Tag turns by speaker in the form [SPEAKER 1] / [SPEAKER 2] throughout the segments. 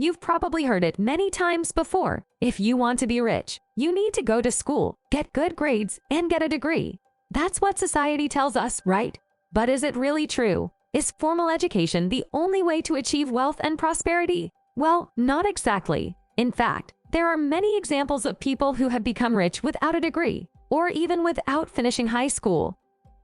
[SPEAKER 1] You've probably heard it many times before. If you want to be rich, you need to go to school, get good grades, and get a degree. That's what society tells us, right? But is it really true? Is formal education the only way to achieve wealth and prosperity? Well, not exactly. In fact, there are many examples of people who have become rich without a degree, or even without finishing high school.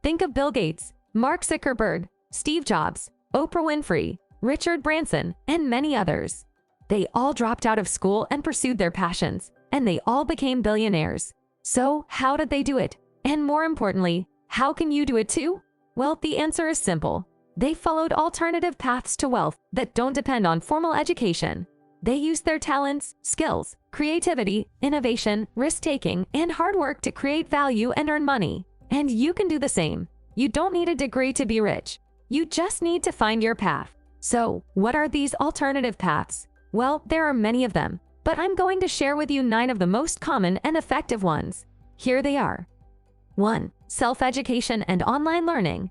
[SPEAKER 1] Think of Bill Gates, Mark Zuckerberg, Steve Jobs, Oprah Winfrey, Richard Branson, and many others. They all dropped out of school and pursued their passions, and they all became billionaires. So, how did they do it? And more importantly, how can you do it too? Well, the answer is simple. They followed alternative paths to wealth that don't depend on formal education. They used their talents, skills, creativity, innovation, risk-taking, and hard work to create value and earn money. And you can do the same. You don't need a degree to be rich. You just need to find your path. So, what are these alternative paths? Well, there are many of them, but I'm going to share with you 9 of the most common and effective ones. Here they are. 1. Self-education and online learning.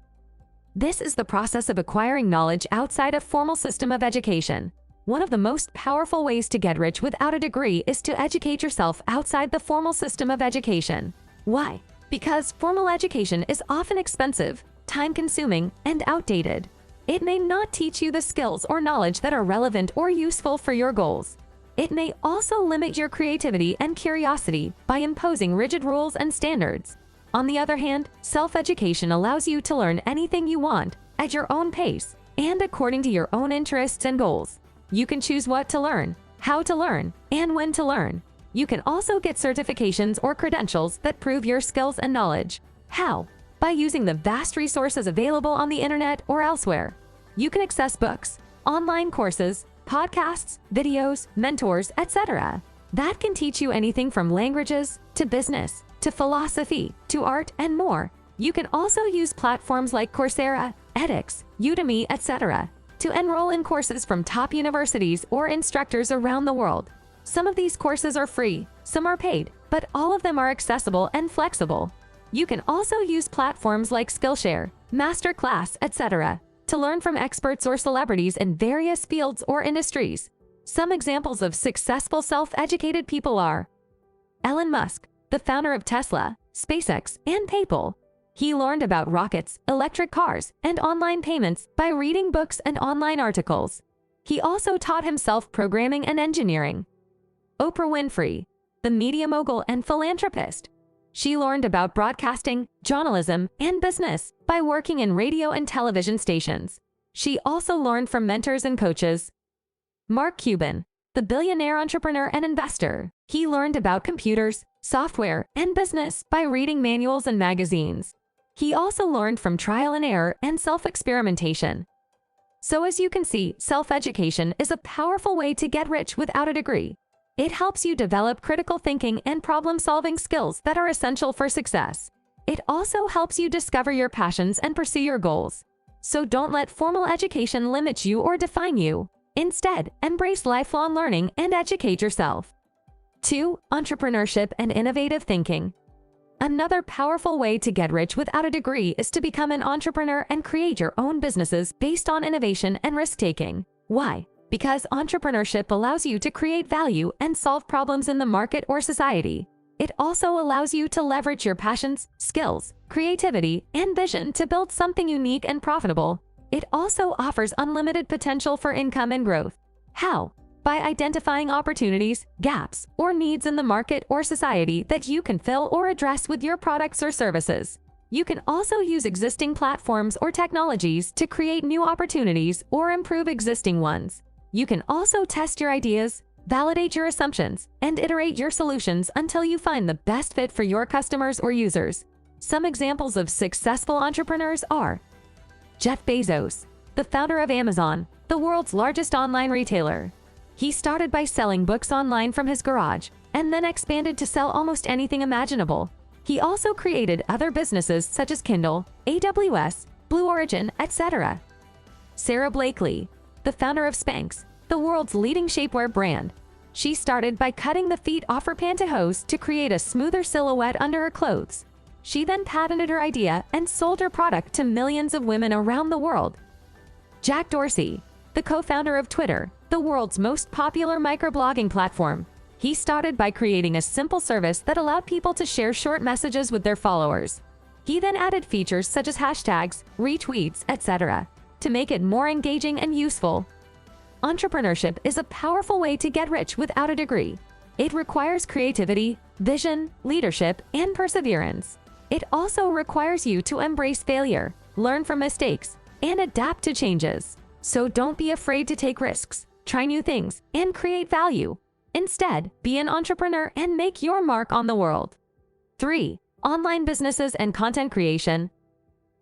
[SPEAKER 1] This is the process of acquiring knowledge outside a formal system of education. One of the most powerful ways to get rich without a degree is to educate yourself outside the formal system of education. Why? Because formal education is often expensive, time-consuming, and outdated. It may not teach you the skills or knowledge that are relevant or useful for your goals. It may also limit your creativity and curiosity by imposing rigid rules and standards. On the other hand, self-education allows you to learn anything you want at your own pace and according to your own interests and goals. You can choose what to learn, how to learn, and when to learn. You can also get certifications or credentials that prove your skills and knowledge. How? By using the vast resources available on the internet or elsewhere. You can access books, online courses, podcasts, videos, mentors, etc. that can teach you anything from languages to business to philosophy to art and more. You can also use platforms like Coursera, edX, Udemy, etc. to enroll in courses from top universities or instructors around the world. Some of these courses are free, some are paid, but all of them are accessible and flexible. You can also use platforms like Skillshare, Masterclass, etc. to learn from experts or celebrities in various fields or industries. Some examples of successful self-educated people are Elon Musk, the founder of Tesla, SpaceX, and PayPal. He learned about rockets, electric cars, and online payments by reading books and online articles. He also taught himself programming and engineering. Oprah Winfrey, the media mogul and philanthropist. She learned about broadcasting, journalism, and business by working in radio and television stations. She also learned from mentors and coaches. Mark Cuban, the billionaire entrepreneur and investor. He learned about computers, software, and business by reading manuals and magazines. He also learned from trial and error and self-experimentation. So as you can see, self-education is a powerful way to get rich without a degree. It helps you develop critical thinking and problem-solving skills that are essential for success. It also helps you discover your passions and pursue your goals. So don't let formal education limit you or define you. Instead, embrace lifelong learning and educate yourself. 2. Entrepreneurship and innovative thinking. Another powerful way to get rich without a degree is to become an entrepreneur and create your own businesses based on innovation and risk-taking. Why? Because entrepreneurship allows you to create value and solve problems in the market or society. It also allows you to leverage your passions, skills, creativity, and vision to build something unique and profitable. It also offers unlimited potential for income and growth. How? By identifying opportunities, gaps, or needs in the market or society that you can fill or address with your products or services. You can also use existing platforms or technologies to create new opportunities or improve existing ones. You can also test your ideas, validate your assumptions, and iterate your solutions until you find the best fit for your customers or users. Some examples of successful entrepreneurs are Jeff Bezos, the founder of Amazon, the world's largest online retailer. He started by selling books online from his garage and then expanded to sell almost anything imaginable. He also created other businesses such as Kindle, AWS, Blue Origin, etc. Sarah Blakely, the founder of Spanx, the world's leading shapewear brand. She started by cutting the feet off her pantyhose to create a smoother silhouette under her clothes. She then patented her idea and sold her product to millions of women around the world. Jack Dorsey, the co-founder of Twitter, the world's most popular microblogging platform. He started by creating a simple service that allowed people to share short messages with their followers. He then added features such as hashtags, retweets, etc. to make it more engaging and useful. Entrepreneurship is a powerful way to get rich without a degree. It requires creativity, vision, leadership, and perseverance. It also requires you to embrace failure, learn from mistakes, and adapt to changes. So don't be afraid to take risks, try new things, and create value. Instead, be an entrepreneur and make your mark on the world. 3. Online businesses and content creation.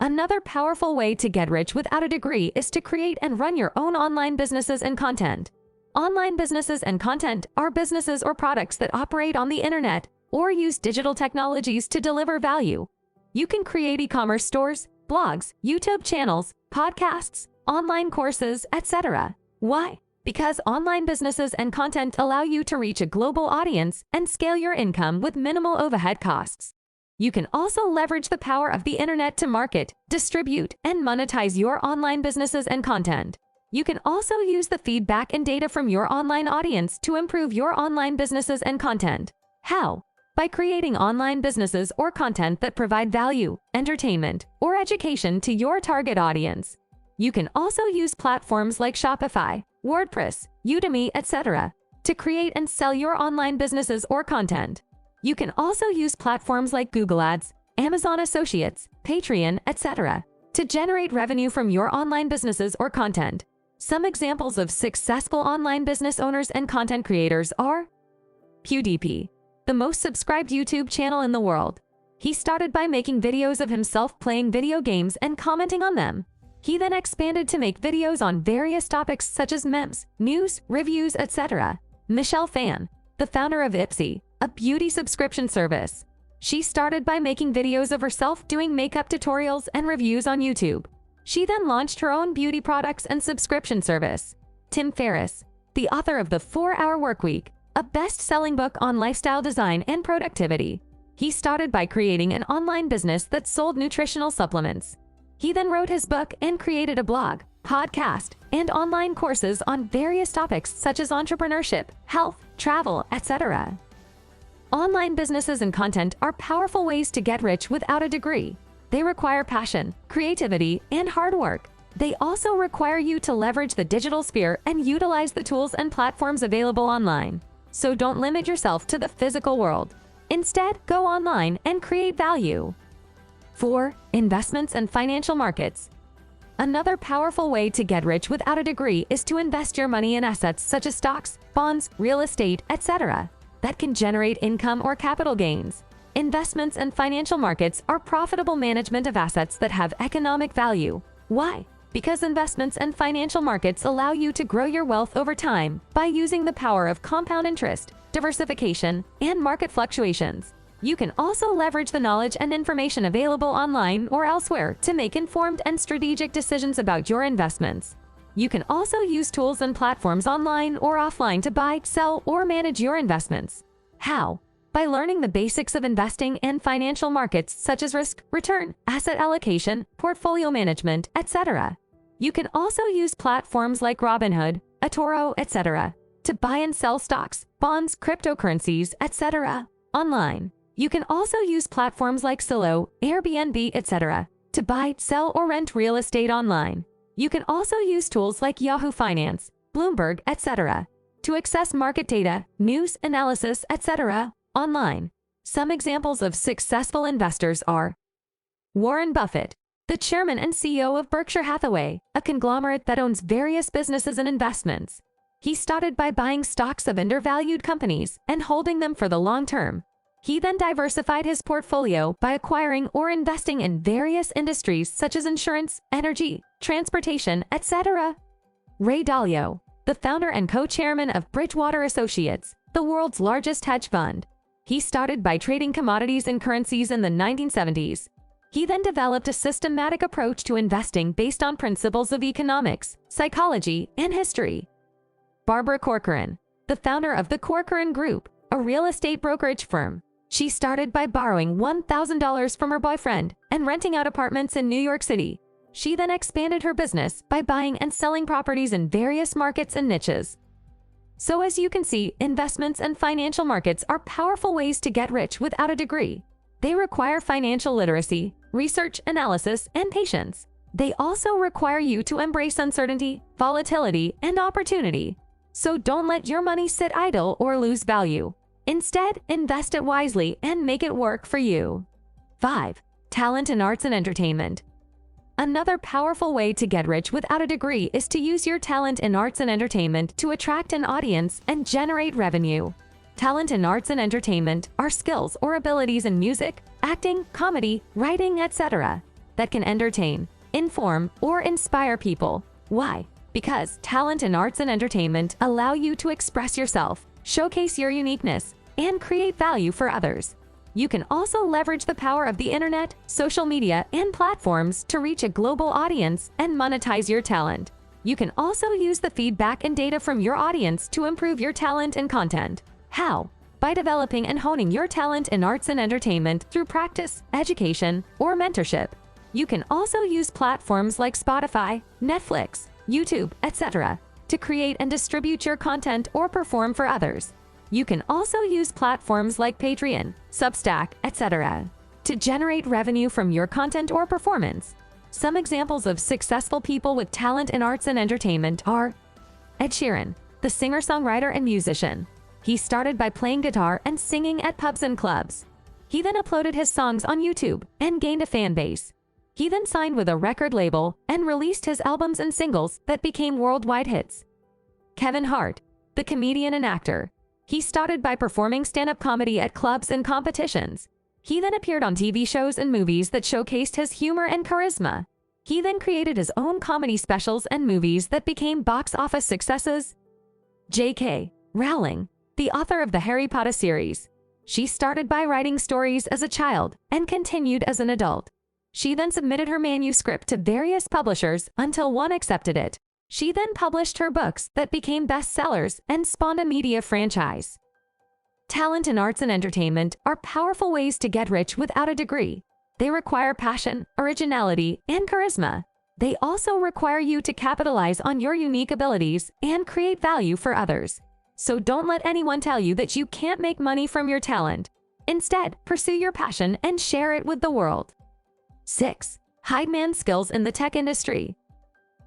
[SPEAKER 1] Another powerful way to get rich without a degree is to create and run your own online businesses and content. Online businesses and content are businesses or products that operate on the internet or use digital technologies to deliver value. You can create e-commerce stores, blogs, YouTube channels, podcasts, online courses, etc. Why? Because online businesses and content allow you to reach a global audience and scale your income with minimal overhead costs. You can also leverage the power of the internet to market, distribute, and monetize your online businesses and content. You can also use the feedback and data from your online audience to improve your online businesses and content. How? By creating online businesses or content that provide value, entertainment, or education to your target audience. You can also use platforms like Shopify, WordPress, Udemy, etc. to create and sell your online businesses or content. You can also use platforms like Google Ads, Amazon Associates, Patreon, etc. to generate revenue from your online businesses or content. Some examples of successful online business owners and content creators are PewDiePie, the most subscribed YouTube channel in the world. He started by making videos of himself playing video games and commenting on them. He then expanded to make videos on various topics such as memes, news, reviews, etc. Michelle Phan, the founder of Ipsy, a beauty subscription service. She started by making videos of herself doing makeup tutorials and reviews on YouTube. She then launched her own beauty products and subscription service. Tim Ferriss, the author of The 4-Hour Workweek, a best-selling book on lifestyle design and productivity. He started by creating an online business that sold nutritional supplements. He then wrote his book and created a blog, podcast, and online courses on various topics such as entrepreneurship, health, travel, etc. Online businesses and content are powerful ways to get rich without a degree. They require passion, creativity, and hard work. They also require you to leverage the digital sphere and utilize the tools and platforms available online. So don't limit yourself to the physical world. Instead, go online and create value. 4. Investments and financial markets. Another powerful way to get rich without a degree is to invest your money in assets such as stocks, bonds, real estate, etc. that can generate income or capital gains. Investments and financial markets are profitable management of assets that have economic value. Why? Because investments and financial markets allow you to grow your wealth over time by using the power of compound interest, diversification, and market fluctuations. You can also leverage the knowledge and information available online or elsewhere to make informed and strategic decisions about your investments. You can also use tools and platforms online or offline to buy, sell, or manage your investments. How? By learning the basics of investing and financial markets such as risk, return, asset allocation, portfolio management, etc. You can also use platforms like Robinhood, eToro, etc. to buy and sell stocks, bonds, cryptocurrencies, etc. online. You can also use platforms like Zillow, Airbnb, etc. to buy, sell, or rent real estate online. You can also use tools like Yahoo Finance, Bloomberg, etc. to access market data, news, analysis, etc. online. Some examples of successful investors are Warren Buffett, the chairman and CEO of Berkshire Hathaway, a conglomerate that owns various businesses and investments. He started by buying stocks of undervalued companies and holding them for the long term. He then diversified his portfolio by acquiring or investing in various industries such as insurance, energy, transportation, etc. Ray Dalio, the founder and co-chairman of Bridgewater Associates, the world's largest hedge fund. He started by trading commodities and currencies in the 1970s. He then developed a systematic approach to investing based on principles of economics, psychology, and history. Barbara Corcoran, the founder of the Corcoran Group, a real estate brokerage firm. She started by borrowing $1,000 from her boyfriend and renting out apartments in New York City. She then expanded her business by buying and selling properties in various markets and niches. So as you can see, investments and financial markets are powerful ways to get rich without a degree. They require financial literacy, research analysis, and patience. They also require you to embrace uncertainty, volatility, and opportunity. So don't let your money sit idle or lose value. Instead, invest it wisely and make it work for you. 5. Talent in arts and entertainment. Another powerful way to get rich without a degree is to use your talent in arts and entertainment to attract an audience and generate revenue. Talent in arts and entertainment are skills or abilities in music, acting, comedy, writing, etc. that can entertain, inform, or inspire people. Why? Because talent in arts and entertainment allow you to express yourself, showcase your uniqueness, and create value for others. You can also leverage the power of the internet, social media, and platforms to reach a global audience and monetize your talent. You can also use the feedback and data from your audience to improve your talent and content. How? By developing and honing your talent in arts and entertainment through practice, education, or mentorship. You can also use platforms like Spotify, Netflix, YouTube, etc. to create and distribute your content or perform for others. You can also use platforms like Patreon, Substack, etc. to generate revenue from your content or performance. Some examples of successful people with talent in arts and entertainment are Ed Sheeran, the singer-songwriter and musician. He started by playing guitar and singing at pubs and clubs. He then uploaded his songs on YouTube and gained a fan base. He then signed with a record label and released his albums and singles that became worldwide hits. Kevin Hart, the comedian and actor. He started by performing stand-up comedy at clubs and competitions. He then appeared on TV shows and movies that showcased his humor and charisma. He then created his own comedy specials and movies that became box office successes. J.K. Rowling, the author of the Harry Potter series. She started by writing stories as a child and continued as an adult. She then submitted her manuscript to various publishers until one accepted it. She then published her books that became bestsellers and spawned a media franchise. Talent in arts and entertainment are powerful ways to get rich without a degree. They require passion, originality, and charisma. They also require you to capitalize on your unique abilities and create value for others. So don't let anyone tell you that you can't make money from your talent. Instead, pursue your passion and share it with the world. 6. Hide man skills in the tech industry.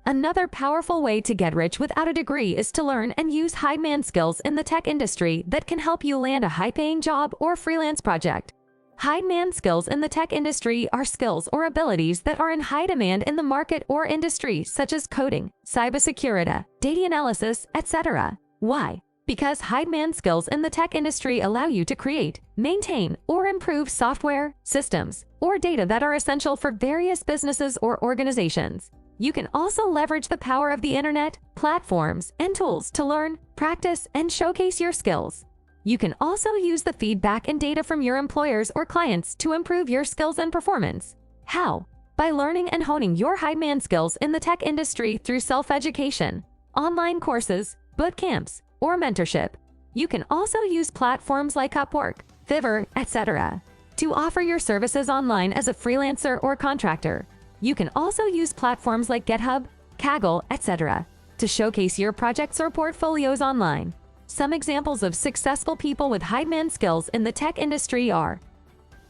[SPEAKER 1] Another powerful way to get rich without a degree is to learn and use hide man skills in the tech industry that can help you land a high-paying job or freelance project. Hide man skills in the tech industry are skills or abilities that are in high demand in the market or industry, such as coding, cybersecurity, data analysis, etc. Why? Because hide man skills in the tech industry allow you to create, maintain, or improve software, systems, or data that are essential for various businesses or organizations. You can also leverage the power of the internet, platforms, and tools to learn, practice, and showcase your skills. You can also use the feedback and data from your employers or clients to improve your skills and performance. How? By learning and honing your hide man skills in the tech industry through self-education, online courses, boot camps, or mentorship. You can also use platforms like Upwork, Fiverr, etc. to offer your services online as a freelancer or contractor. You can also use platforms like GitHub, Kaggle, etc. to showcase your projects or portfolios online. Some examples of successful people with hide man skills in the tech industry are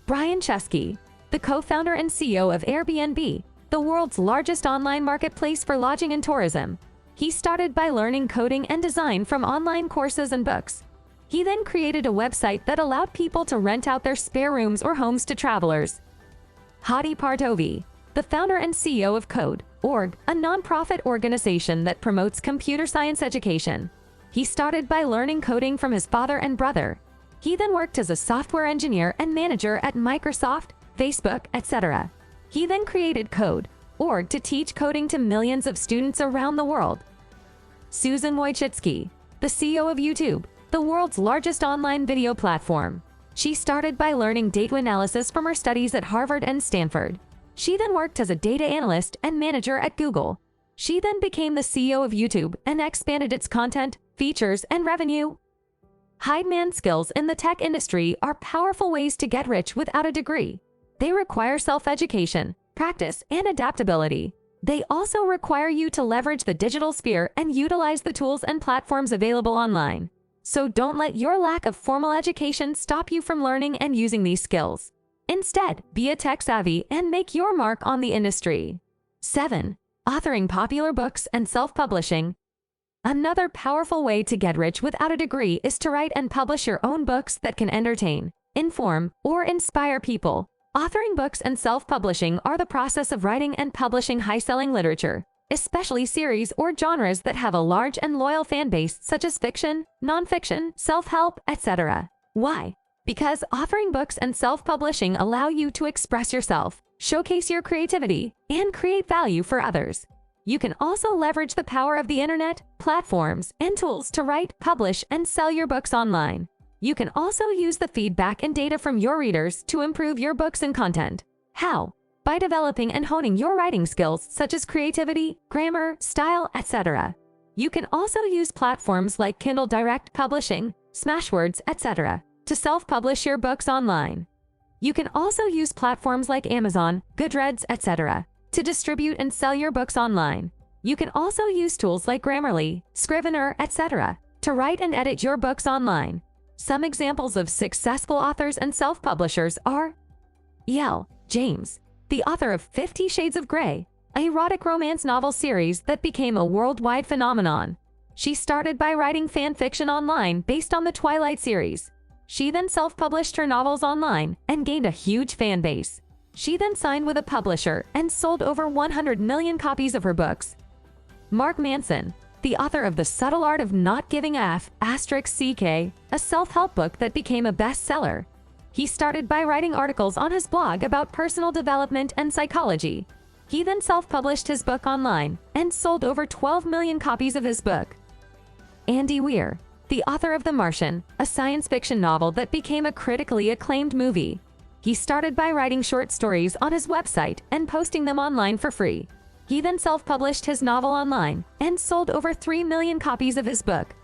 [SPEAKER 1] Brian Chesky, the co-founder and CEO of Airbnb, the world's largest online marketplace for lodging and tourism. He started by learning coding and design from online courses and books. He then created a website that allowed people to rent out their spare rooms or homes to travelers. Hadi Partovi, the founder and CEO of Code.org, a nonprofit organization that promotes computer science education. He started by learning coding from his father and brother. He then worked as a software engineer and manager at Microsoft, Facebook, etc. He then created Code.org to teach coding to millions of students around the world. Susan Wojcicki, the CEO of YouTube, the world's largest online video platform. She started by learning data analysis from her studies at Harvard and Stanford. She then worked as a data analyst and manager at Google. She then became the CEO of YouTube and expanded its content, features, and revenue. Hide man skills in the tech industry are powerful ways to get rich without a degree. They require self-education, practice, and adaptability. They also require you to leverage the digital sphere and utilize the tools and platforms available online. So don't let your lack of formal education stop you from learning and using these skills. Instead, be a tech-savvy and make your mark on the industry. 7. Authoring popular books and self-publishing. Another powerful way to get rich without a degree is to write and publish your own books that can entertain, inform, or inspire people. Authoring books and self-publishing are the process of writing and publishing high-selling literature, especially series or genres that have a large and loyal fan base such as fiction, nonfiction, self-help, etc. Why? Because authoring books and self-publishing allow you to express yourself, showcase your creativity, and create value for others. You can also leverage the power of the internet, platforms, and tools to write, publish, and sell your books online. You can also use the feedback and data from your readers to improve your books and content. How? By developing and honing your writing skills such as creativity, grammar, style, etc. You can also use platforms like Kindle Direct Publishing, Smashwords, etc. to self-publish your books online. You can also use platforms like Amazon, Goodreads, etc. to distribute and sell your books online. You can also use tools like Grammarly, Scrivener, etc. to write and edit your books online. Some examples of successful authors and self-publishers are L. James, the author of 50 Shades of Grey, an erotic romance novel series that became a worldwide phenomenon. She started by writing fan fiction online based on the Twilight series. She then self-published her novels online and gained a huge fan base. She then signed with a publisher and sold over 100 million copies of her books. Mark Manson, the author of The Subtle Art of Not Giving a******, a self-help book that became a bestseller. He started by writing articles on his blog about personal development and psychology. He then self-published his book online and sold over 12 million copies of his book. Andy Weir, the author of The Martian, a science fiction novel that became a critically acclaimed movie. He started by writing short stories on his website and posting them online for free. He then self-published his novel online and sold over 3 million copies of his book.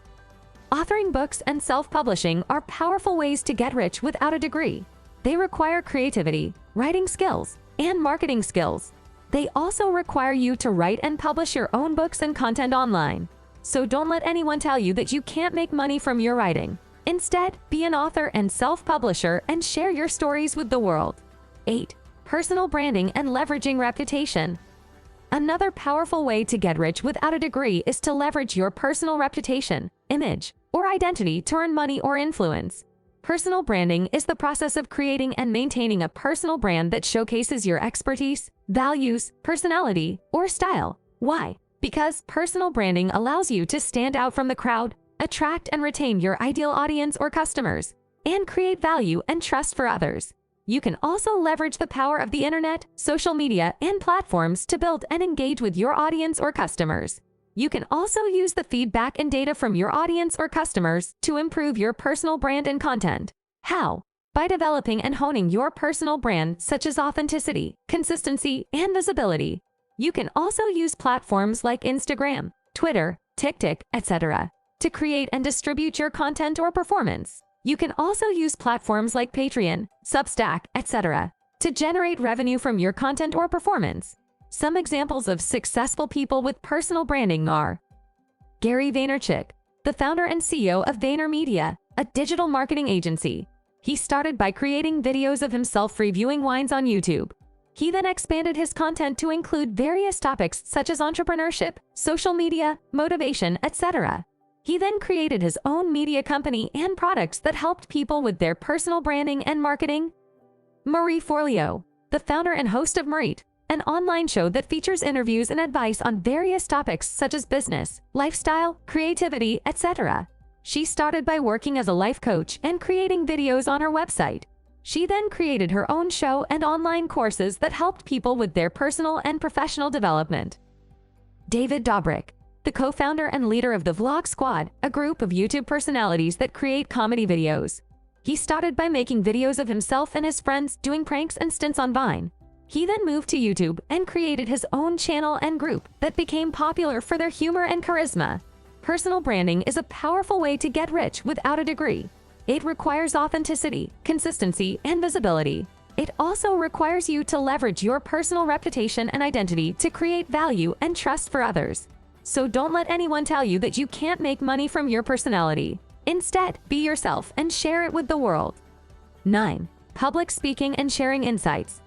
[SPEAKER 1] Authoring books and self-publishing are powerful ways to get rich without a degree. They require creativity, writing skills, and marketing skills. They also require you to write and publish your own books and content online. So don't let anyone tell you that you can't make money from your writing. Instead, be an author and self-publisher and share your stories with the world. 8. Personal branding and leveraging reputation. Another powerful way to get rich without a degree is to leverage your personal reputation, image, or identity to earn money or influence. Personal branding is the process of creating and maintaining a personal brand that showcases your expertise, values, personality, or style. Why? Because personal branding allows you to stand out from the crowd, attract and retain your ideal audience or customers, and create value and trust for others. You can also leverage the power of the internet, social media, and platforms to build and engage with your audience or customers. You can also use the feedback and data from your audience or customers to improve your personal brand and content. How? By developing and honing your personal brand such as authenticity, consistency, and visibility. You can also use platforms like Instagram, Twitter, TikTok, etc. to create and distribute your content or performance. You can also use platforms like Patreon, Substack, etc. to generate revenue from your content or performance. Some examples of successful people with personal branding are Gary Vaynerchuk, the founder and CEO of VaynerMedia, a digital marketing agency. He started by creating videos of himself reviewing wines on YouTube. He then expanded his content to include various topics such as entrepreneurship, social media, motivation, etc. He then created his own media company and products that helped people with their personal branding and marketing. Marie Forleo, the founder and host of Marie, an online show that features interviews and advice on various topics such as business, lifestyle, creativity, etc. She started by working as a life coach and creating videos on her website. She then created her own show and online courses that helped people with their personal and professional development. David Dobrik, the co-founder and leader of the Vlog Squad, a group of YouTube personalities that create comedy videos. He started by making videos of himself and his friends doing pranks and stints on Vine. He then moved to YouTube and created his own channel and group that became popular for their humor and charisma. Personal branding is a powerful way to get rich without a degree. It requires authenticity, consistency, and visibility. It also requires you to leverage your personal reputation and identity to create value and trust for others. So don't let anyone tell you that you can't make money from your personality. Instead, be yourself and share it with the world. 9. Public speaking and sharing insights.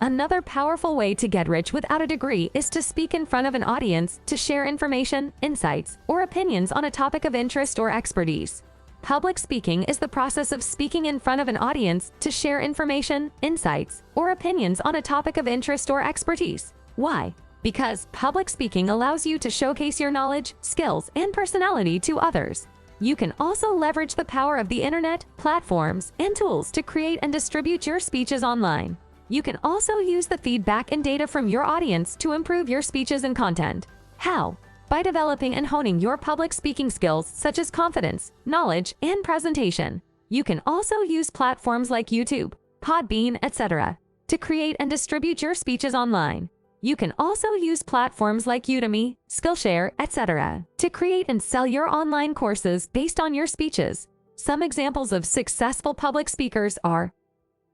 [SPEAKER 1] Another powerful way to get rich without a degree is to speak in front of an audience to share information, insights, or opinions on a topic of interest or expertise. Public speaking is the process of speaking in front of an audience to share information, insights, or opinions on a topic of interest or expertise. Why? Because public speaking allows you to showcase your knowledge, skills, and personality to others. You can also leverage the power of the internet, platforms, and tools to create and distribute your speeches online. You can also use the feedback and data from your audience to improve your speeches and content. How? By developing and honing your public speaking skills such as confidence, knowledge, and presentation. You can also use platforms like YouTube, Podbean, etc. to create and distribute your speeches online. You can also use platforms like Udemy, Skillshare, etc. to create and sell your online courses based on your speeches. Some examples of successful public speakers are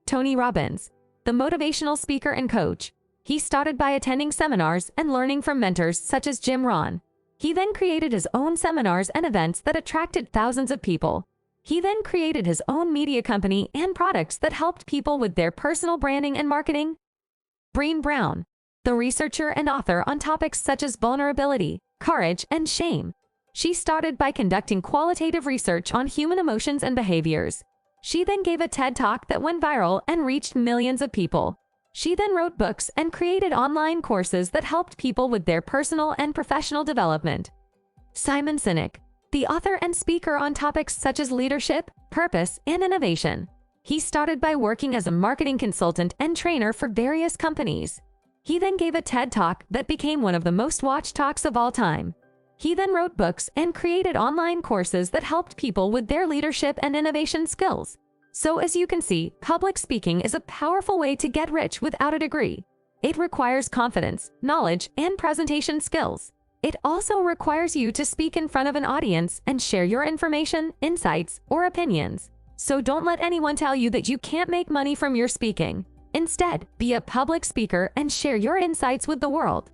[SPEAKER 1] Tony Robbins, the motivational speaker and coach. He started by attending seminars and learning from mentors such as Jim Rohn. He then created his own seminars and events that attracted thousands of people. He then created his own media company and products that helped people with their personal branding and marketing. Brené Brown, the researcher and author on topics such as vulnerability, courage, and shame. She started by conducting qualitative research on human emotions and behaviors. She then gave a TED Talk that went viral and reached millions of people. She then wrote books and created online courses that helped people with their personal and professional development. Simon Sinek, the author and speaker on topics such as leadership, purpose, and innovation. He started by working as a marketing consultant and trainer for various companies. He then gave a TED Talk that became one of the most watched talks of all time. He then wrote books and created online courses that helped people with their leadership and innovation skills. So as you can see, public speaking is a powerful way to get rich without a degree. It requires confidence, knowledge, and presentation skills. It also requires you to speak in front of an audience and share your information, insights, or opinions. So don't let anyone tell you that you can't make money from your speaking. Instead, be a public speaker and share your insights with the world.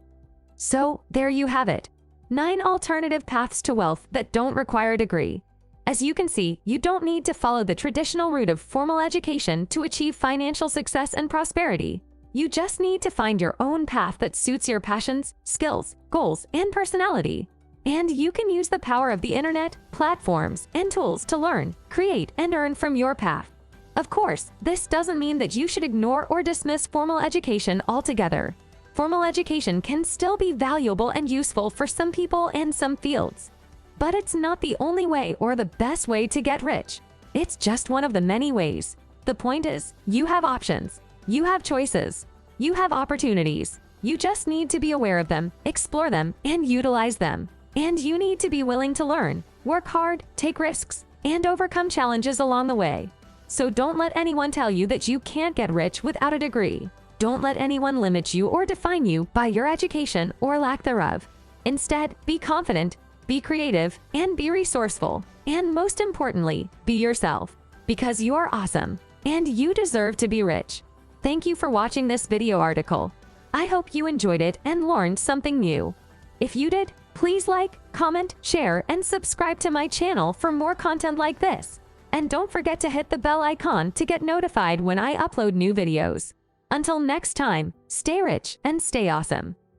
[SPEAKER 1] So, there you have it. 9 alternative paths to wealth that don't require a degree. As you can see, you don't need to follow the traditional route of formal education to achieve financial success and prosperity. You just need to find your own path that suits your passions, skills, goals, and personality. And you can use the power of the internet, platforms, and tools to learn, create, and earn from your path. Of course, this doesn't mean that you should ignore or dismiss formal education altogether. Formal education can still be valuable and useful for some people and some fields. But it's not the only way or the best way to get rich. It's just one of the many ways. The point is, you have options. You have choices. You have opportunities. You just need to be aware of them, explore them, and utilize them. And you need to be willing to learn, work hard, take risks, and overcome challenges along the way. So don't let anyone tell you that you can't get rich without a degree. Don't let anyone limit you or define you by your education or lack thereof. Instead, be confident, be creative, and be resourceful. And most importantly, be yourself. Because you're awesome, and you deserve to be rich. Thank you for watching this video article. I hope you enjoyed it and learned something new. If you did, please like, comment, share, and subscribe to my channel for more content like this. And don't forget to hit the bell icon to get notified when I upload new videos. Until next time, stay rich and stay awesome.